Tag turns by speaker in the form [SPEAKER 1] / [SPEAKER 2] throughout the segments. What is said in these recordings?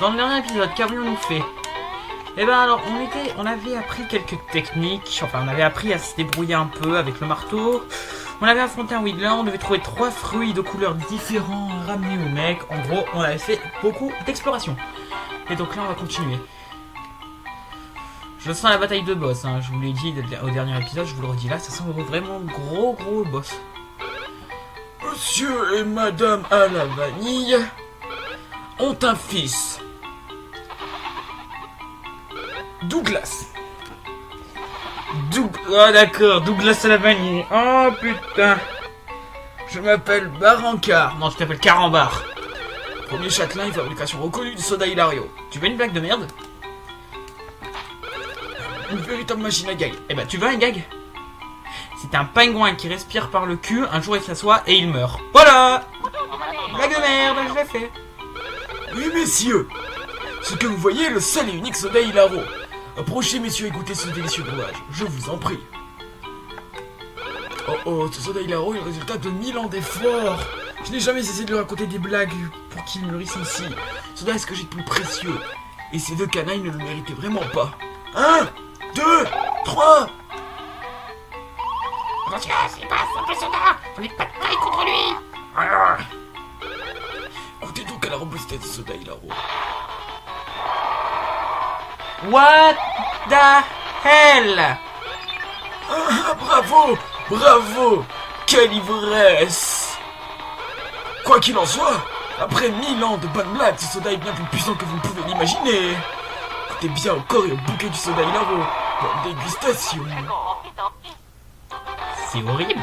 [SPEAKER 1] Dans le dernier épisode, qu'avions-nous fait? Eh ben alors, on avait appris quelques techniques, enfin on avait appris à se débrouiller un peu avec le marteau. On avait affronté un Wiggler, on devait trouver 3 fruits de couleurs différents ramenés au mec. En gros, on avait fait beaucoup d'exploration. Et donc là, on va continuer. Je sens la bataille de boss, hein. Je vous l'ai dit au dernier épisode, je vous le redis là, ça sent vraiment gros boss.
[SPEAKER 2] Monsieur et madame à la vanille ont un fils. Douglas.
[SPEAKER 1] Ah d'accord, Douglas à la vanille. Oh putain.
[SPEAKER 2] Je m'appelle Barancard.
[SPEAKER 1] Non, je t'appelle Carambar.
[SPEAKER 2] Premier châtelain et fabrication reconnue du soda Hilario.
[SPEAKER 1] Tu veux une blague de merde?
[SPEAKER 2] Une véritable machine à gag.
[SPEAKER 1] Eh ben, tu veux un gag? C'est un pingouin qui respire par le cul, un jour il s'assoit et il meurt. Voilà! Blague de merde, je l'ai fait.
[SPEAKER 2] Oui, messieurs. Ce que vous voyez est le seul et unique soda Hilaro. Approchez, messieurs, et goûtez ce délicieux breuvage. Je vous en prie. Oh, ce soda Hilaro est le résultat de 1000 ans d'efforts. Je n'ai jamais cessé de lui raconter des blagues pour qu'il mûrisse ainsi. Soda est ce que j'ai de plus précieux. Et ces deux canailles ne le méritaient vraiment pas. 1, 2, 3.
[SPEAKER 3] Monsieur, c'est pas simple soda. Vous n'êtes pas de taille contre lui.
[SPEAKER 2] Goûtez donc à la robustesse de soda Hilaro.
[SPEAKER 1] What the hell?
[SPEAKER 2] Ah, bravo. Quelle ivresse. Quoi qu'il en soit, après 1000 ans de bonnes blagues, ce soda est bien plus puissant que vous ne pouvez l'imaginer. Goûtez bien au corps et au bouquet du soda Hilaro. Bonne dégustation.
[SPEAKER 1] C'est horrible.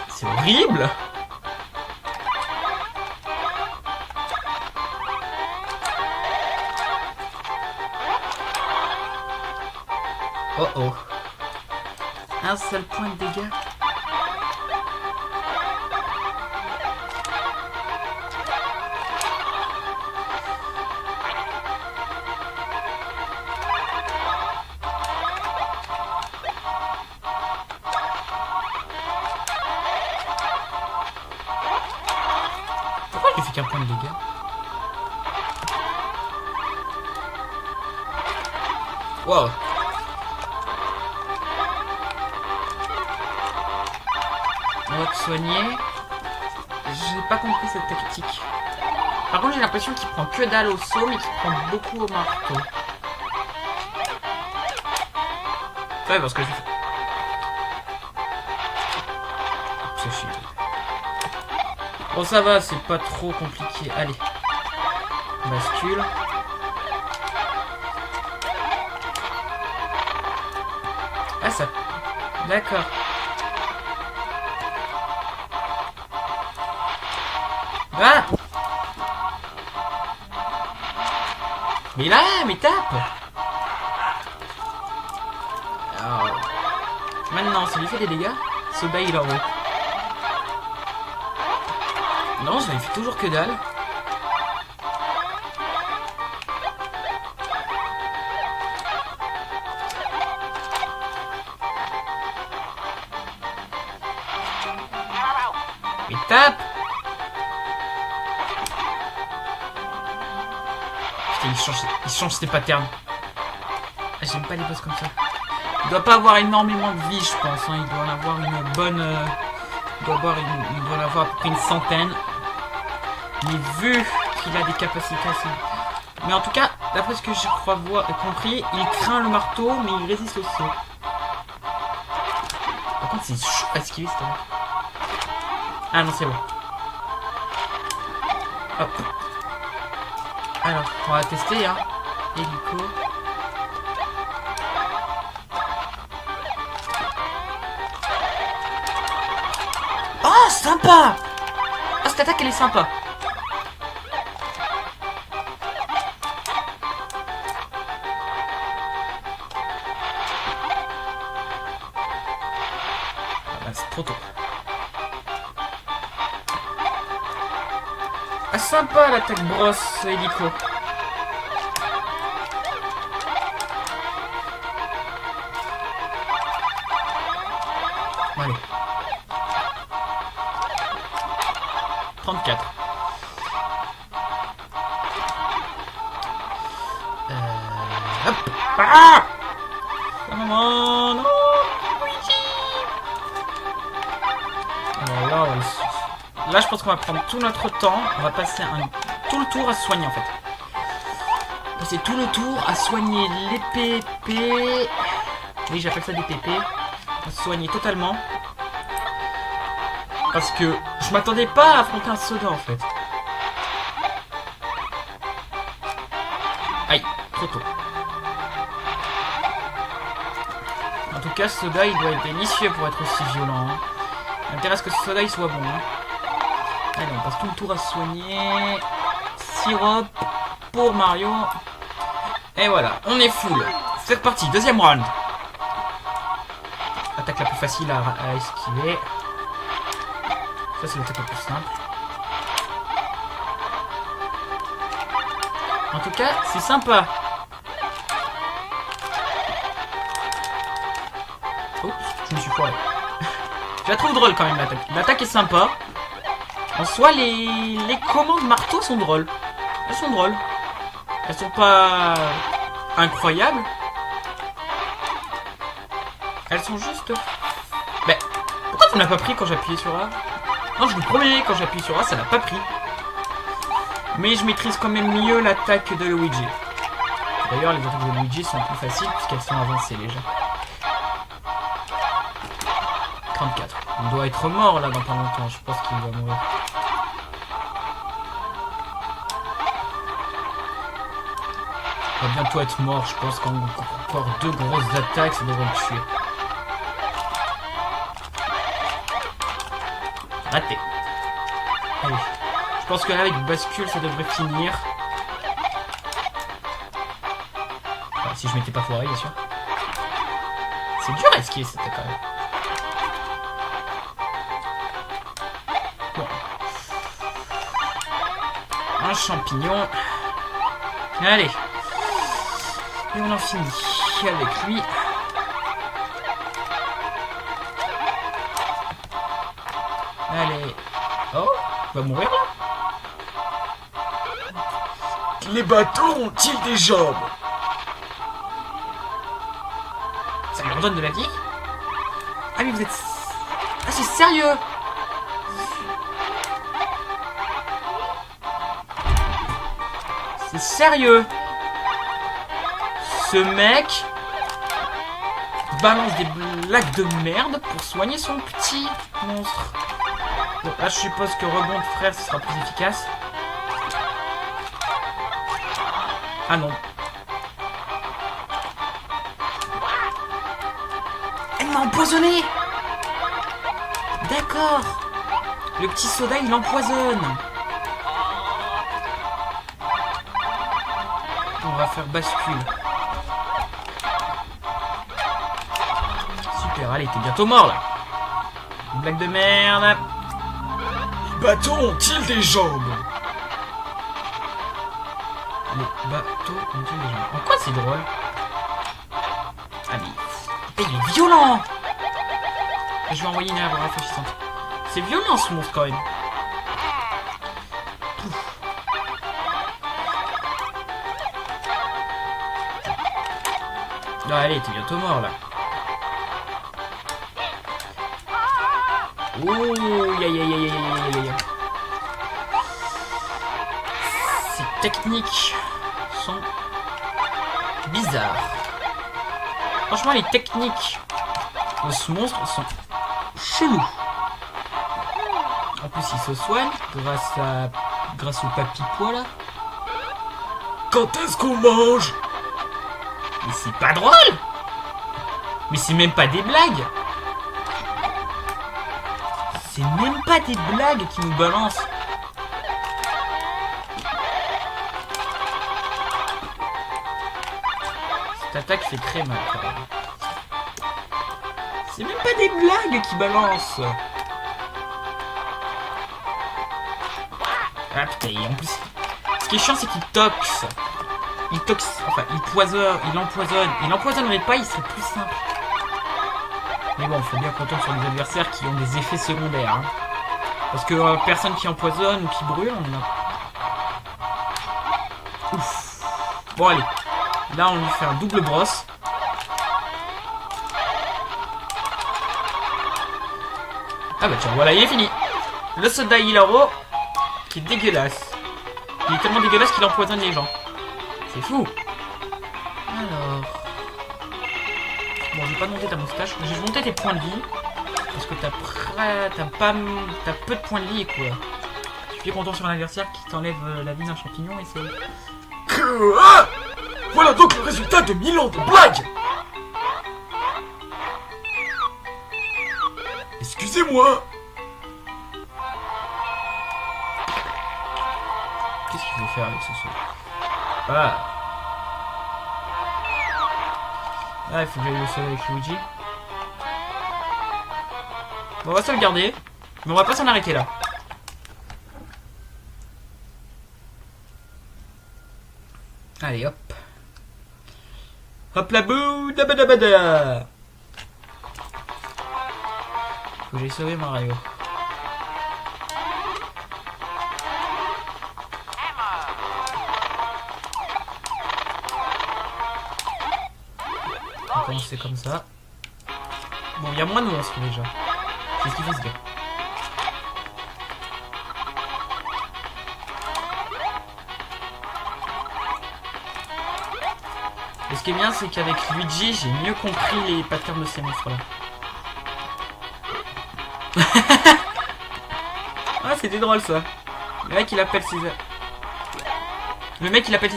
[SPEAKER 1] C'est horrible. Oh. Un seul point de dégâts. Pourquoi il fait qu'un point de dégâts? Wow. On va te soigner. J'ai pas compris cette tactique. Par contre, j'ai l'impression qu'il prend que dalle au saut, mais qu'il prend beaucoup au marteau. Ouais, parce que je... Ça chie. Bon, ça va, c'est pas trop compliqué. Allez. Bascule. Ah, ça... D'accord. Ah! Mais là, mais tape! Alors, maintenant, ça lui fait des dégâts. Soda Hilaro. Non, ça lui fait toujours que dalle. Mais tape! Putain, il change ses patterns. Ah, j'aime pas les boss comme ça. Il doit pas avoir énormément de vie, je pense. Hein. Il doit en avoir une bonne... il doit en avoir à peu près une centaine. Mais vu qu'il a des capacités assez... Mais en tout cas, d'après ce que je crois compris, il craint le marteau, mais il résiste au saut. Par contre, c'est chaud à esquiver, cette heure. Ah non, c'est bon. Hop. Alors, on va tester, hein. Hélico. Oh, sympa! Oh, cette attaque, elle est sympa. Ah bah, c'est trop tôt. Ah, sympa l'attaque brosse hélico. Allez. 34. Ah! Maman, non! Alors là, là, je pense qu'on va prendre tout notre temps. On va passer tout le tour à se soigner en fait. Passer tout le tour à soigner les pépés. Oui, j'appelle ça des pépés. À se soigner totalement. Parce que je m'attendais pas à affronter un soda en fait. Aïe, trop tôt. En tout cas, ce soda il doit être délicieux pour être aussi violent. Hein. Il m'intéresse que ce soda il soit bon. Hein. Allez, on passe tout le tour à se soigner. Sirop pour Mario. Et voilà, on est full. C'est reparti, deuxième round. Attaque la plus facile à esquiver. Ça c'est l'attaque la plus simple. En tout cas, c'est sympa. Oups, je me suis foiré. Je la trouve drôle quand même l'attaque. L'attaque est sympa. En soi, les commandes marteau sont drôles. Elles sont drôles. Elles sont pas incroyables. Elles sont juste... Mais pourquoi ça n'a pas pris quand j'appuyais sur A? Non, je vous promets, quand j'appuie sur A, ça n'a pas pris. Mais je maîtrise quand même mieux l'attaque de Luigi. D'ailleurs, les attaques de Luigi sont plus faciles puisqu'elles sont avancées déjà. 34. Il doit être mort là dans pas longtemps. Je pense qu'il va mourir. Il va bientôt être mort. Je pense qu'encore 2 grosses attaques, ça devrait le tuer. Raté. Allez. Je pense que là, avec bascule, ça devrait finir. Enfin, si je m'étais pas foiré, bien sûr. C'est dur à esquiver cette attaque quand même. Bon. Un champignon. Allez. Et on en finit avec lui. Allez. Oh, il va mourir là.
[SPEAKER 2] Les bateaux ont-ils des jambes?
[SPEAKER 1] Ça lui redonne de la vie? Ah mais vous êtes... Ah c'est sérieux? C'est sérieux? Ce mec balance des blagues de merde pour soigner son petit monstre. Bon, là je suppose que rebond de frère ce sera plus efficace. Ah non. Elle m'a empoisonné. D'accord. Le petit soda il empoisonne. On va faire bascule. Super, allez, t'es bientôt mort là. Une blague de merde.
[SPEAKER 2] Les bateaux ont-ils des jambes?
[SPEAKER 1] Les bateaux ont-ils des jambes? En quoi c'est drôle? Ah mais... Il est violent. Je vais envoyer une arbre rafraîchissante. C'est violent ce monstre quand même. Non, allez, t'es bientôt mort là. Ouh, aïe. Ces techniques sont bizarres. Franchement, les techniques de ce monstre sont chelous. En plus, il se soigne grâce au papy pois là.
[SPEAKER 2] Quand est-ce qu'on mange?
[SPEAKER 1] Mais c'est pas drôle. Mais c'est même pas des blagues. C'est même pas des blagues qui nous balancent. Cette attaque fait très mal quand même. C'est même pas des blagues qui balancent. Ah putain, et en plus, ce qui est chiant c'est qu'il toxe. Il empoisonne. Il empoisonnerait pas, il serait plus simple. Mais bon, faut bien qu'on tombe sur des adversaires qui ont des effets secondaires. Hein. Parce que personne qui empoisonne ou qui brûle, on a... Ouf. Bon allez. Là, on lui fait un double brosse. Ah bah tiens, voilà, il est fini. Le soda Hilaro, qui est dégueulasse. Il est tellement dégueulasse qu'il empoisonne les gens. C'est fou. Alors... Bon, je vais pas monter ta moustache. Je vais monter tes points de vie. Parce que t'as peu de points de vie, quoi. Tu fais content sur un adversaire qui t'enlève la vie d'un champignon et c'est...
[SPEAKER 2] Ah, voilà donc le résultat de 1000 ans de blagues. Excusez-moi.
[SPEAKER 1] Qu'est-ce qu'il faut faire avec ce saut? Ah. Ah, il faut que j'aille le sauver avec Luigi. Bon, on va sauvegarder. Mais on va pas s'en arrêter là. Allez, hop. Hop la boue, dabadabada. Faut que j'aille sauver Mario. On va commencer comme ça. Bon, il y a moins de monstres déjà. C'est ce qu'il faut se dire. Et ce qui est bien, c'est qu'avec Luigi, j'ai mieux compris les patterns de ces monstres-là. Ah, c'était drôle ça. Le mec il appelle ses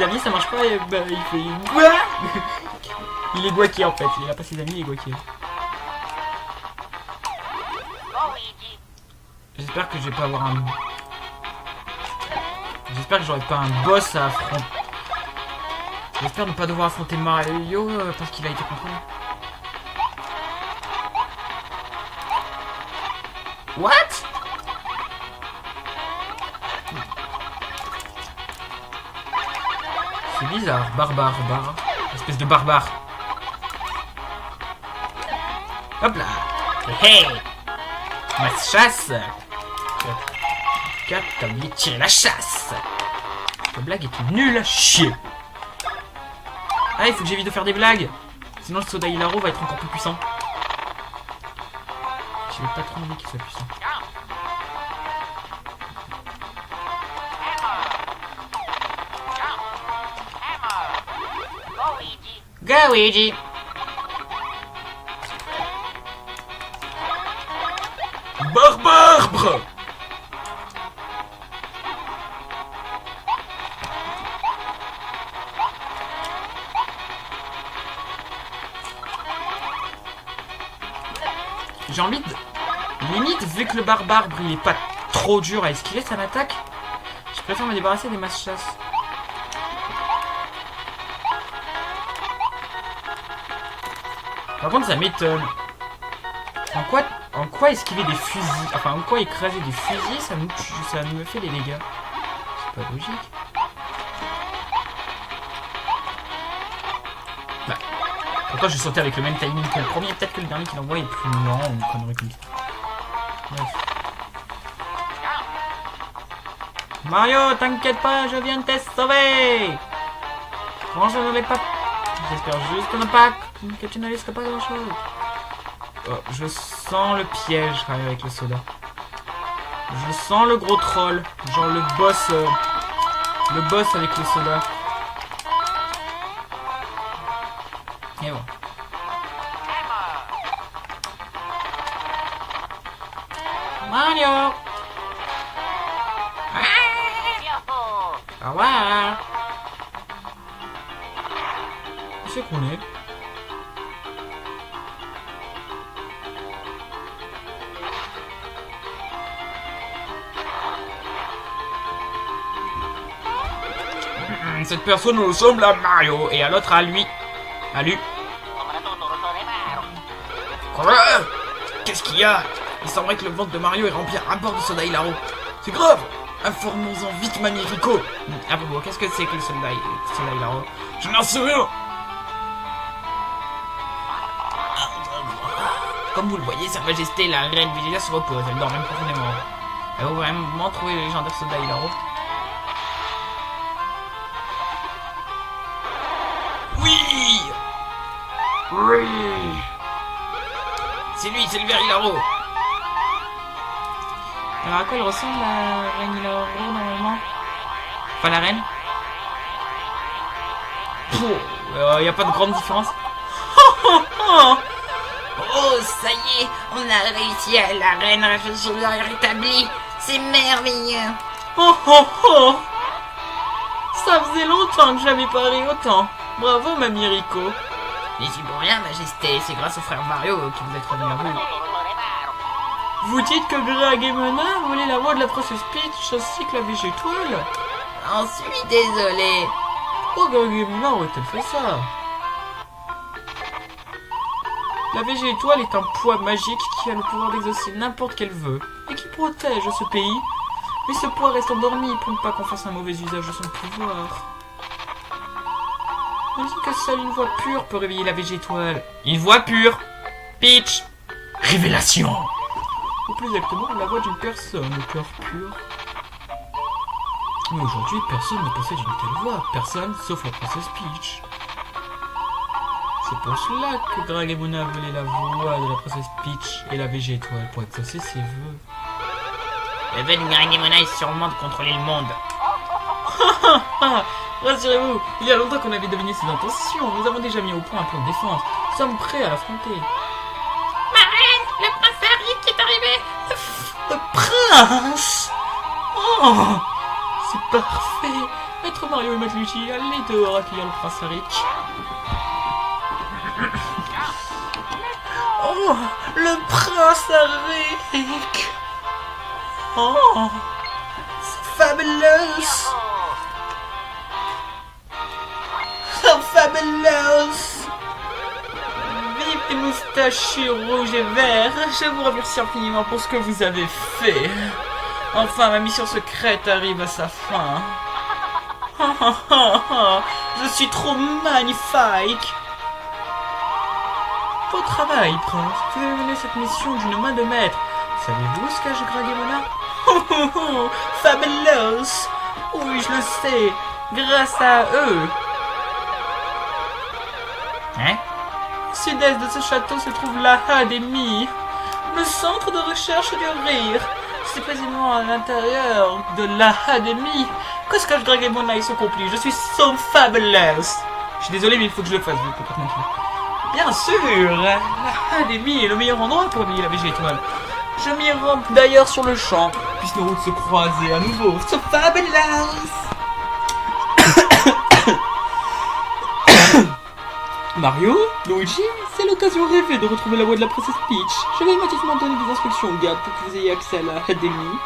[SPEAKER 1] amis, ça marche pas et bah, il fait quoi. Il est guaqué en fait, il a pas ses amis, il est guaqué. J'espère que je vais pas avoir un... J'espère que j'aurai pas un boss à affronter. J'espère ne pas devoir affronter Mario parce qu'il a été contrôlé. What? C'est bizarre, barbare. Espèce de barbare. Hop là. Hey, ma chasse. 4, t'as oublié de tirer la chasse. La blague est nulle à chier. Ah, il faut que j'évite de faire des blagues. Sinon le soda Hilaro va être encore plus puissant. J'ai pas trop envie qu'il soit puissant. Go Luigi.
[SPEAKER 2] Barbare.
[SPEAKER 1] J'ai envie de... Limite, vu que le barbare il est pas trop dur à esquiver sa attaque, je préfère me débarrasser des masses chasse. Par contre, ça m'étonne. En quoi esquiver des fusils, enfin en quoi écraser des fusils, ça me fait des dégâts. C'est pas logique. Bah, pourtant j'ai sauté avec le même timing que le premier, peut-être que le dernier qu'il envoie est plus lent ou une connerie comme ça. Bref. Mario, t'inquiète pas, je viens de te sauver. Bon, je ne l'ai pas... J'espère juste ne pas que tu ne risques pas grand chose. Oh, je sens le piège avec le soda. Je sens le gros troll. Genre le boss avec le soda. Et bon. Mario. Au revoir. Où c'est qu'on est? Cette personne ressemble à Mario et à l'autre à lui. À lui.
[SPEAKER 2] Quoi? Qu'est-ce qu'il y a? Il semblerait que le ventre de Mario est rempli à bord de soda Hilaro. C'est grave. Informons-en vite Mamie Rico.
[SPEAKER 1] Ah bon, qu'est-ce que c'est que le soda Hilaro?
[SPEAKER 2] Je n'en sais rien.
[SPEAKER 1] Comme vous le voyez, Sa Majesté, la reine Vegeta se repose. Elle dort même profondément. Elle va vraiment trouver le légendaire soda Hilaro.
[SPEAKER 2] Oui, Oui.
[SPEAKER 1] C'est lui, c'est le Verilaro. Alors à quoi elle ressemble la reine Hilaro normalement? Enfin la reine? Y a pas de grande différence.
[SPEAKER 3] Oh, ça y est, on a réussi à la reine rétablie. C'est merveilleux.
[SPEAKER 1] Oh oh oh! Ça faisait longtemps que j'avais pas ri autant. Bravo, Mamie Rico.
[SPEAKER 3] Mais c'est pour rien, Majesté, c'est grâce au frère Mario que vous êtes revenu à vous.
[SPEAKER 1] Vous dites que Greg et Mona a volé la voix de la princesse Peach ainsi que la végétoile?
[SPEAKER 3] J'en suis désolé.
[SPEAKER 1] Pourquoi Greg et Mona auraient-elles fait ça? La végétoile est un poids magique qui a le pouvoir d'exaucer n'importe quel vœu et qui protège ce pays. Mais ce poids reste endormi pour ne pas qu'on fasse un mauvais usage de son pouvoir. On dit que seule une voix pure peut réveiller la végétoile. Une voix pure? Peach!
[SPEAKER 2] Révélation.
[SPEAKER 1] Ou plus exactement, la voix d'une personne au cœur pur. Mais aujourd'hui, personne ne possède une telle voix. Personne, sauf la princesse Peach. C'est pour cela que Greg et Mona voulaient la voix de la princesse Peach et la végétoile pour exaucer ses vœux.
[SPEAKER 3] Le vœu de Greg et Mona est sûrement de contrôler le monde.
[SPEAKER 1] Rassurez-vous, il y a longtemps qu'on avait deviné ses intentions. Nous avons déjà mis au point un plan de défense. Nous sommes prêts à l'affronter.
[SPEAKER 3] Ma reine, le prince Harry qui est arrivé.
[SPEAKER 1] Le prince! Oh! C'est parfait! Maître Mario et Maître Luigi, allez dehors accueillir le prince Eric. Oh! Le prince Eric! Oh! C'est fabuleux! So fabulous! Vive les moustachus rouges et verts! Je vous remercie infiniment pour ce que vous avez fait! Enfin, ma mission secrète arrive à sa fin! Je suis trop magnifique! Beau travail, prince! Vous avez mené cette mission d'une main de maître! Savez-vous ce cache Greg et Mona? Fabulous! Oui, je le sais! Grâce à eux! Hein? Au sud-est de ce château se trouve l'Académie, le centre de recherche du rire. C'est précisément à l'intérieur de l'Académie que se cache Greg et Mona et son complice. Je suis so fabulous. Je suis désolé, mais il faut que je le fasse, je peux pas mentir. Bien sûr, l'Académie est le meilleur endroit pour réveiller la végétoile. Je m'y rends d'ailleurs sur le champ, puisque nos routes se croiser à nouveau. So fabulous. Mario, Luigi, c'est l'occasion rêvée de retrouver la voix de la princesse Peach. Je vais immédiatement donner des instructions au garde pour que vous ayez accès à l'Académie.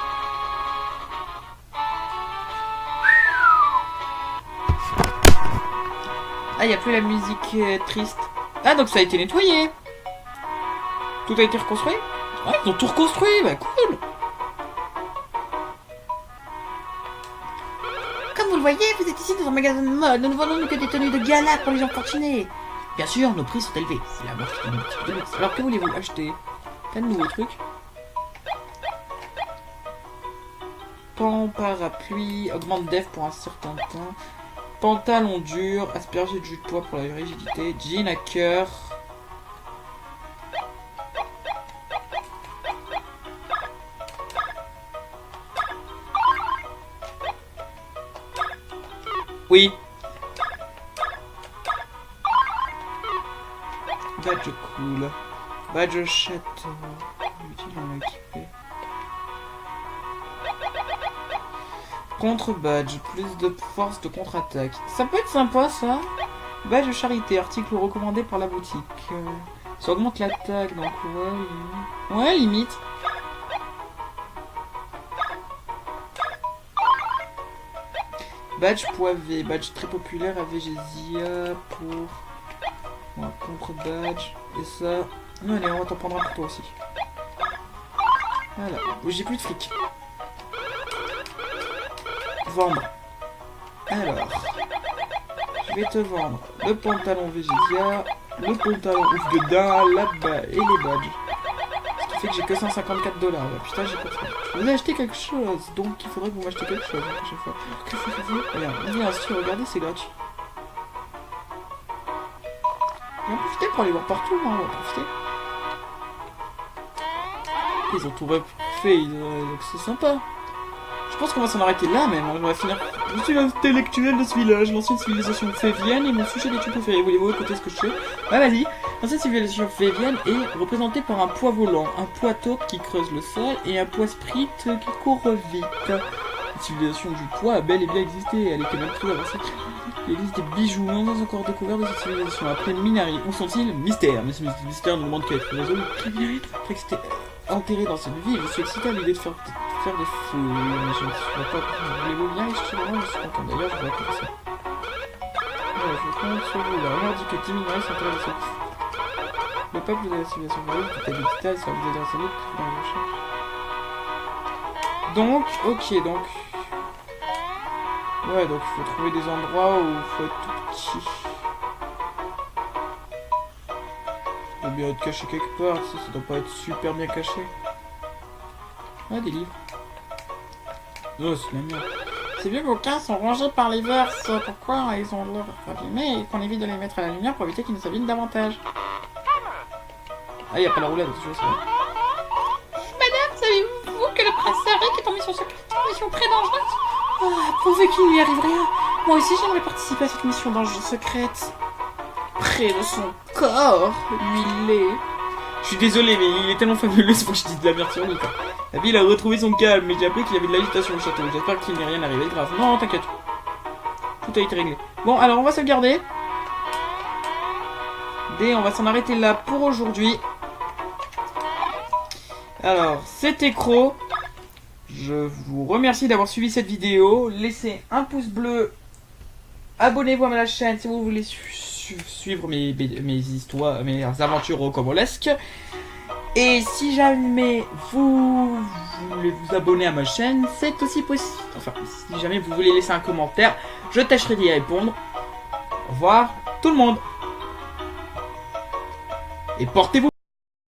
[SPEAKER 1] Ah, il n'y a plus la musique triste. Ah, donc ça a été nettoyé. Tout a été reconstruit? Ah, ils ont tout reconstruit, bah cool.
[SPEAKER 4] Comme vous le voyez, vous êtes ici dans un magasin de mode. Nous ne vendons que des tenues de gala pour les gens fortunés. Bien sûr, nos prix sont élevés. C'est la marque de boutique de luxe.
[SPEAKER 1] Alors que voulez-vous acheter? Plein de nouveaux trucs. Pan, parapluie, augmente def pour un certain temps. Pantalon dur, asperger de jus de pois pour la rigidité. Jean à cœur. Oui. Badge cool. Badge château. Utile à équipé. Contre-badge. Plus de force de contre-attaque. Ça peut être sympa ça. Badge charité. Article recommandé par la boutique. Ça augmente l'attaque donc ouais, limite. Badge poivé, badge très populaire à Végésia pour... Voilà, contre-badge, et ça... Non, allez, on va t'en prendre un pour toi aussi. Voilà, j'ai plus de fric. Vendre. Alors... Je vais te vendre le pantalon Végésia, le pantalon ouf de daim, là-bas, et les badges. Ce qui fait que j'ai que 154 $. Putain, j'ai pas de fric. Je vous ai acheté quelque chose, donc il faudrait que vous m'achetez quelque chose à chaque fois. Qu'est-ce que vous faites? Regarde, on vient ainsi, regardez, c'est gratuit.
[SPEAKER 4] On va en profiter pour aller voir partout, hein, on va en profiter. Ils ont tout refait, donc c'est sympa. Je pense qu'on va s'en arrêter là même, on va finir. Je suis l'intellectuel de ce village, l'ancienne civilisation févienne est mon sujet d'étude préféré. Voulez-vous écouter ce que je fais? Ah vas-y. L'ancienne civilisation févienne est représentée par un poids volant, un poids taupe qui creuse le sol et un poids sprint qui court vite. La civilisation du poids a bel et bien existé, elle était même très avancée. Il existe des bijoux non encore découverts de cette civilisation. Après Minari, où sont-ils? Mystère. Mais ce mystère ne demande qu'à être résolu. Après que c'était enterré dans cette ville, je suis excité à l'idée de faire des fouilles. Mais je ne sais pas. Voulez-vous bien? Je suis vraiment content. D'ailleurs, je vais commencer. Ouais, je compte sur vous. La rumeur dit que 10 Minari sont intéressés. Le peuple de la civilisation féodale, tout est digital, ça vous aide à savoir dans la recherche. Donc, ok, donc. Ouais, donc il faut trouver des endroits où il faut être tout petit. Ça doit bien être caché quelque part, ça doit pas être super bien caché. Ah, des livres. Oh, c'est la merde. Ces vieux bouquins sont rangés par les vers. Pourquoi ils ont l'air abîmés et qu'on évite de les mettre à la lumière pour éviter qu'ils ne s'abîment davantage. Ah, y a pas la roulade, c'est vrai.
[SPEAKER 3] Madame, savez-vous que le prince Sarik est en mission secrète, une mission très dangereuse?
[SPEAKER 4] Ah, pourvu qu'il ne lui arrive rien. Moi aussi, j'aimerais participer à cette mission dangereuse secrète. Près de son corps, huilé. Je suis désolé, mais il est tellement fabuleux, c'est pour que je dise de la merde sur lui, quoi. La ville a retrouvé son calme, mais j'ai appris qu'il y avait de l'agitation au château. J'espère qu'il n'est rien arrivé de grave. Non, t'inquiète. Tout a été réglé. Bon, alors on va sauvegarder. Et on va s'en arrêter là pour aujourd'hui. Alors, c'était Cro. Je vous remercie d'avoir suivi cette vidéo. Laissez un pouce bleu. Abonnez-vous à ma chaîne si vous voulez suivre mes histoires, mes aventures rocambolesques. Et si jamais vous voulez vous abonner à ma chaîne, c'est aussi possible. Enfin, si jamais vous voulez laisser un commentaire, je tâcherai d'y répondre. Au revoir tout le monde. Et portez-vous